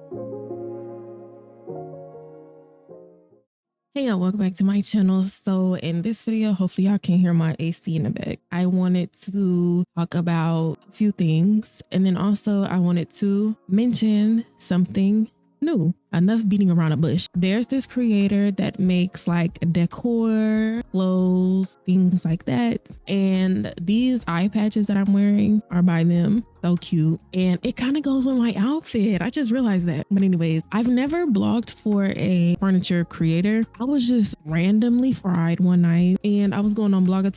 Hey y'all, welcome back to my channel. So in this video, hopefully y'all can hear my AC in the back. I wanted to talk about a few things, and then also I wanted to mention something new. Enough beating around a bush. There's this creator that makes like decor, clothes, things like that. And these eye patches that I'm wearing are by them. So cute. And it kind of goes on my outfit. I just realized that. But anyways, I've never blogged for a furniture creator. I was just randomly fried one night and I was going on Blogger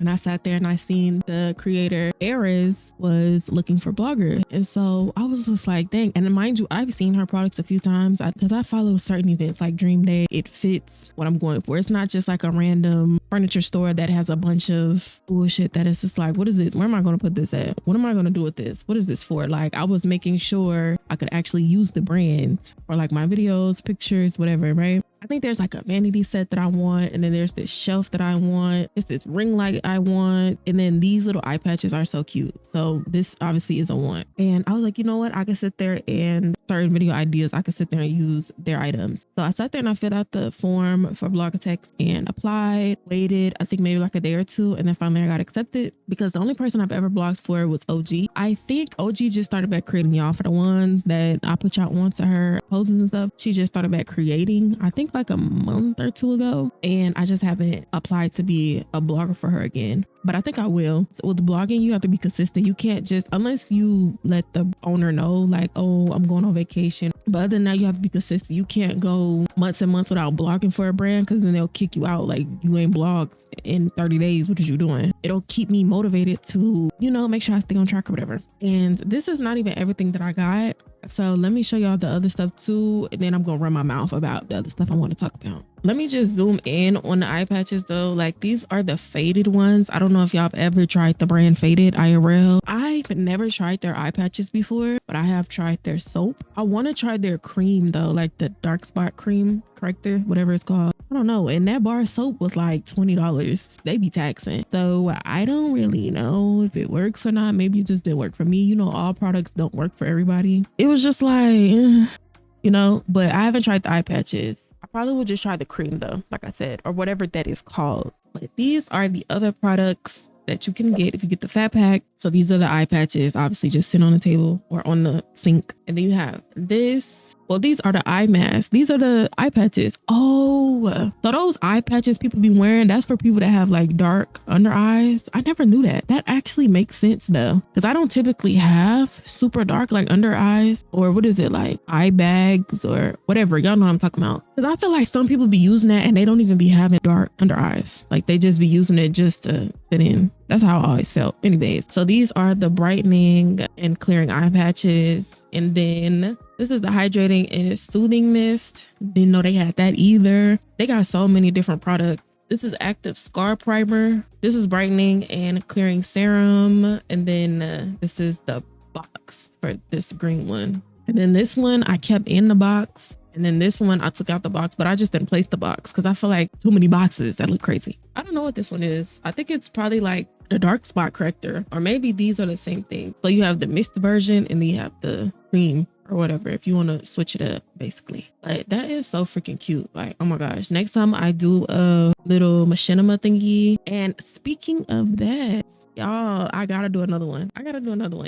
and I sat there and I seen the creator Ares was looking for bloggers. And so I was just like, dang. And mind you, I've seen her products a few times because I follow certain events like Dream Day. It fits what I'm going for. It's not just like a random furniture store that has a bunch of bullshit that is just like, what is this? Where am I going to put this at? What am I going to do with this? What is this for? Like, I was making sure I could actually use the brand for like my videos, pictures, whatever, right? I think there's like a vanity set that I want, and then there's this shelf that I want. It's this ring light I want, and then these little eye patches are so cute. So this obviously is a want. And I was like, you know what? I could sit there and certain video ideas, I could sit there and use their items. So I sat there and I filled out the form for Blogger and applied, waited, I think maybe like a day or two, and then finally I got accepted because the only person I've ever blogged for was OG. I think OG just started back creating, y'all, for the ones that I put out onto her poses and stuff. She just started back creating, I think like a month or two ago, and I just haven't applied to be a blogger for her again, but I think I will. So with blogging, you have to be consistent. You can't just, unless you let the owner know like, oh, I'm going on vacation, but other than that, you have to be consistent. You can't go months and months without blogging for a brand because then they'll kick you out. Like, you ain't blogged in 30 days. What is you doing? It'll keep me motivated to, you know, make sure I stay on track or whatever. And this is not even everything that I got. So let me show y'all the other stuff too, and then I'm gonna run my mouth about the other stuff I want to talk about. Let me just zoom in on the eye patches though. Like, these are the faded ones. I don't know if y'all have ever tried the brand Faded IRL. I've never tried their eye patches before, but I have tried their soap. I want to try their cream though, like the dark spot cream corrector, whatever it's called. I don't know. And that bar of soap was like $20. They be taxing. So I don't really know if it works or not. Maybe it just didn't work for me. You know, all products don't work for everybody. It was just like, you know, but I haven't tried the eye patches. I probably would just try the cream though, like I said, or whatever that is called. But these are the other products that you can get if you get the fat pack. So these are the eye patches, obviously just sit on the table or on the sink. And then you have this. Well, these are the eye masks. These are the eye patches. Oh, so those eye patches people be wearing, that's for people that have like dark under eyes. I never knew that. That actually makes sense though, because I don't typically have super dark like under eyes, or what is it, like eye bags or whatever. Y'all know what I'm talking about. Because I feel like some people be using that and they don't even be having dark under eyes. Like, they just be using it just to fit in. That's how I always felt. Anyways, so these are the brightening and clearing eye patches. And then this is the hydrating and soothing mist. Didn't know they had that either. They got so many different products. This is active scar primer. This is brightening and clearing serum. And then this is the box for this green one. And then this one I kept in the box. And then this one I took out the box, but I just didn't place the box because I feel like too many boxes that look crazy. I don't know what this one is. I think it's probably like the dark spot corrector, or maybe these are the same thing. So you have the mist version and then you have the cream or whatever if you want to switch it up, basically. But that is so freaking cute. Like, oh my gosh, next time I do a little machinima thingy. And speaking of that, y'all, I gotta do another one.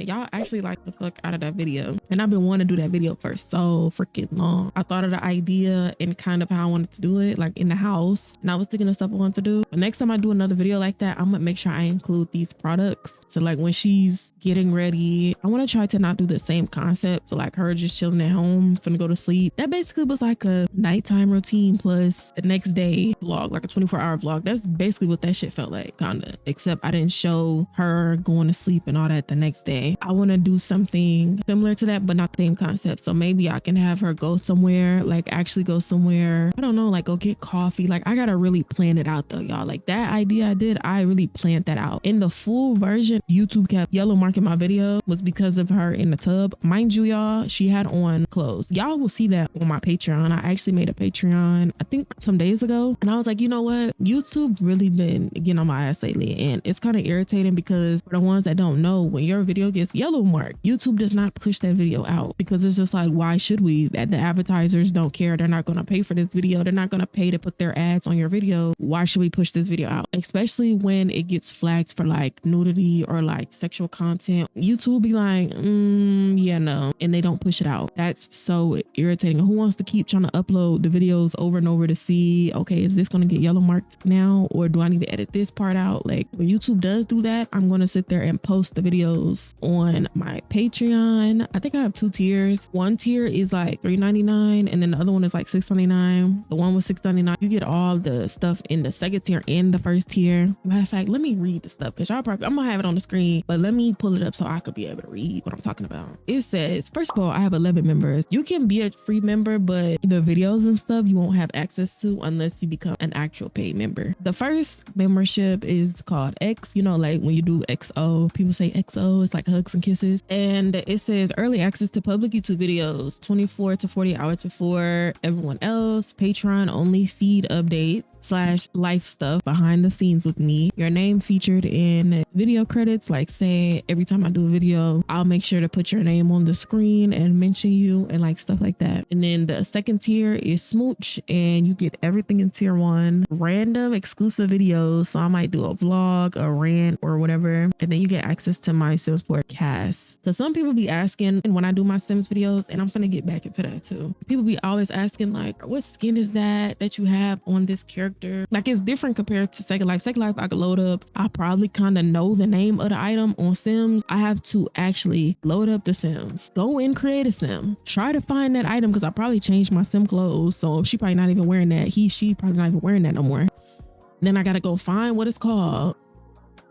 Y'all actually like the fuck out of that video, and I've been wanting to do that video for so freaking long. I thought of the idea and kind of how I wanted to do it, like in the house, and I was thinking of stuff I wanted to do. But next time I do another video like that, I'm gonna make sure I include these products. So like when she's getting ready, I want to try to not do the same concept. So like her just chilling at home, finna go to sleep. That basically was like a nighttime routine plus the next day vlog, like a 24-hour vlog. That's basically what that shit felt like, kinda, except I didn't show her going to sleep and all that the next day. I want to do something similar to that, but not the same concept. So maybe I can have her go somewhere, like actually go somewhere, I don't know, like go get coffee. Like, I gotta really plan it out though, y'all. Like that idea I really planned that out. In the full version, YouTube kept yellow marking my video was because of her in the tub. Mind you, y'all, she had on clothes. Y'all will see see that on my Patreon. I actually made a Patreon, I think some days ago. And I was like, you know what? YouTube really been getting on my ass lately. And it's kind of irritating because for the ones that don't know, when your video gets yellow marked, YouTube does not push that video out because it's just like, why should we? That the advertisers don't care. They're not going to pay for this video. They're not going to pay to put their ads on your video. Why should we push this video out? Especially when it gets flagged for like nudity or like sexual content. YouTube will be like, yeah, no. And they don't push it out. That's so irritating. Who wants to keep trying to upload the videos over and over to see, okay, is this going to get yellow marked now? Or do I need to edit this part out? Like when YouTube does do that, I'm going to sit there and post the videos on my Patreon. I think I have 2 tiers. One tier is like $3.99 and then the other one is like $6.99. The one with $6.99, you get all the stuff in the second tier and the first tier. Matter of fact, let me read the stuff because y'all probably, I'm gonna have it on the screen, but let me pull it up so I could be able to read what I'm talking about. It says, first of all, I have 11 members. You can be a free member, but the videos and stuff you won't have access to unless you become an actual paid member. The first membership is called X, you know, like when you do XO, people say XO, it's like hugs and kisses. And it says early access to public YouTube videos 24 to 40 hours before everyone else, Patreon only feed updates / life stuff behind the scenes with me, your name featured in video credits. Like say every time I do a video, I'll make sure to put your name on the screen and mention you and like stuff like that. And then the second tier is Smooch, and you get everything in tier 1, random exclusive videos. So I might do a vlog, a rant or whatever. And then you get access to my Sims podcast. Because some people be asking when I do my Sims videos, and I'm gonna get back into that too. People be always asking like, what skin is that you have on this character? Like it's different compared to Second Life. Second Life I could load up. I probably kind of know the name of the item. On Sims, I have to actually load up the Sims, go in, create a Sim, try to find that item because I probably changed my Sim clothes. So she probably not even wearing that. She probably not even wearing that no more. Then I gotta go find what it's called.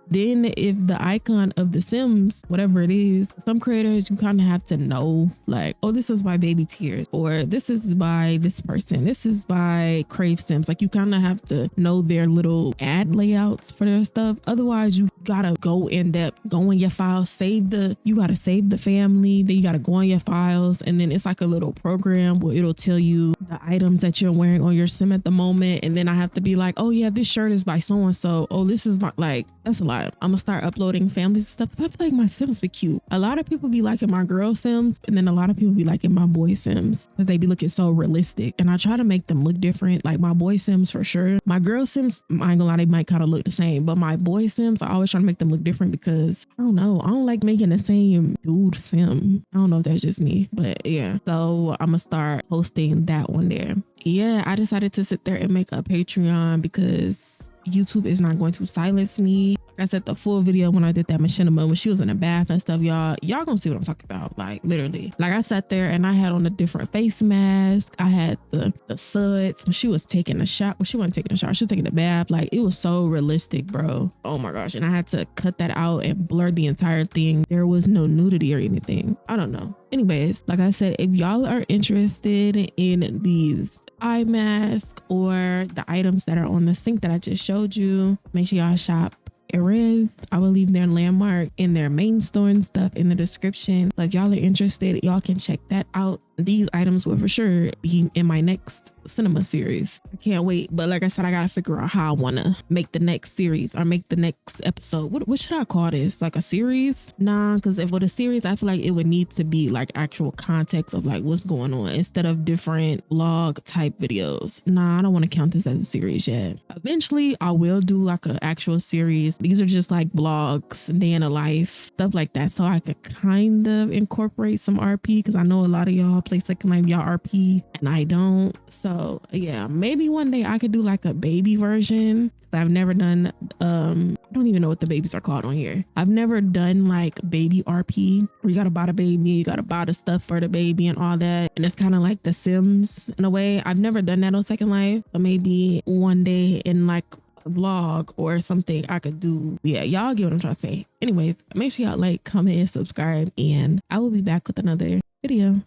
Then if the icon of the Sims, whatever it is, some creators, you kind of have to know like, oh, this is by Baby Tears, or this is by this person, this is by Crave Sims. Like you kind of have to know their little ad layouts for their stuff. Otherwise you gotta go in depth, go in your files, you gotta save the family, then you gotta go on your files, and then it's like a little program where it'll tell you the items that you're wearing on your Sim at the moment. And then I have to be like, oh yeah, this shirt is by so-and-so. Oh, this is my, like, that's a lot. I'm gonna start uploading families and stuff. I feel like my Sims be cute. A lot of people be liking my girl Sims, and then a lot of people be liking my boy Sims because they be looking so realistic. And I try to make them look different. Like my boy Sims for sure. My girl Sims, I ain't gonna lie, they might kind of look the same, but my boy Sims, I always try to make them look different because I don't know. I don't like making the same dude Sim. I don't know if that's just me, but yeah. So I'm gonna start posting that one there. Yeah, I decided to sit there and make a Patreon because YouTube is not going to silence me. I said the full video when I did that Machinima when she was in the bath and stuff, y'all gonna see what I'm talking about. Like literally, like I sat there and I had on a different face mask. I had the suds when she was taking a shot. Well, she wasn't taking a shower, she was taking a bath. Like it was so realistic, bro. Oh my gosh. And I had to cut that out and blur the entire thing. There was no nudity or anything. I don't know. Anyways, like I said, if y'all are interested in these eye masks or the items that are on the sink that I just showed you, make sure y'all shop Erez. I will leave their landmark in their main store and stuff in the description. Like y'all are interested, y'all can check that out. These items will for sure be in my next cinema series. I can't wait. But like I said, I gotta figure out how I want to make the next series or make the next episode. What should I call this? Like a series? Nah, because if with a series, I feel like it would need to be like actual context of like what's going on instead of different vlog type videos. Nah, I don't want to count this as a series yet. Eventually, I will do like an actual series. These are just like vlogs, day in a life, stuff like that. So I could kind of incorporate some RP because I know a lot of y'all play Second Life, y'all RP and I don't. So yeah, maybe one day I could do like a baby version. I've never done I don't even know what the babies are called on here. I've never done like baby RP where you gotta buy the baby, you gotta buy the stuff for the baby and all that, and it's kind of like the Sims in a way. I've never done that on Second Life, but maybe one day in like a vlog or something I could do. Yeah, y'all get what I'm trying to say. Anyways, make sure y'all like, comment, and subscribe, and I will be back with another video.